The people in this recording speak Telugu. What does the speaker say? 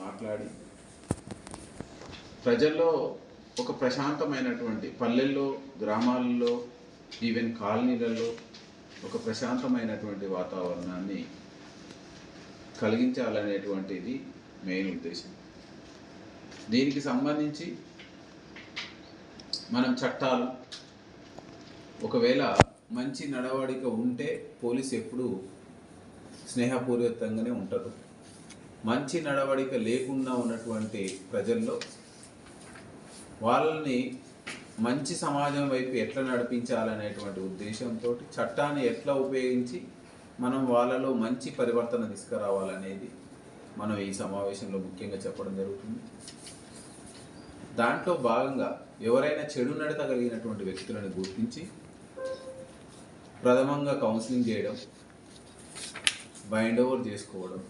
మాట్లాడి ప్రజల్లో ఒక ప్రశాంతమైనటువంటి పల్లెల్లో, గ్రామాల్లో, ఈవెన్ కాలనీలలో ఒక ప్రశాంతమైనటువంటి వాతావరణాన్ని కలిగించాలనేటువంటిది మెయిన్ ఉద్దేశం. దీనికి సంబంధించి మనం చట్టాలు, ఒకవేళ మంచి నడవడిక ఉంటే పోలీసు ఎప్పుడూ స్నేహపూర్వకంగానే ఉంటారు. మంచి నడవడిక లేకుండా ఉన్నటువంటి ప్రజల్లో వాళ్ళని మంచి సమాజం వైపు ఎట్లా నడిపించాలనేటువంటి ఉద్దేశంతో చట్టాన్ని ఎట్లా ఉపయోగించి మనం వాళ్ళలో మంచి పరివర్తన తీసుకురావాలనేది మనం ఈ సమావేశంలో ముఖ్యంగా చెప్పడం జరుగుతుంది. దాంట్లో భాగంగా ఎవరైనా చెడు నడత కలిగినటువంటి వ్యక్తులను గుర్తించి ప్రథమంగా కౌన్సిలింగ్ చేయడం, బైండ్ ఓవర్ చేసుకోవడం,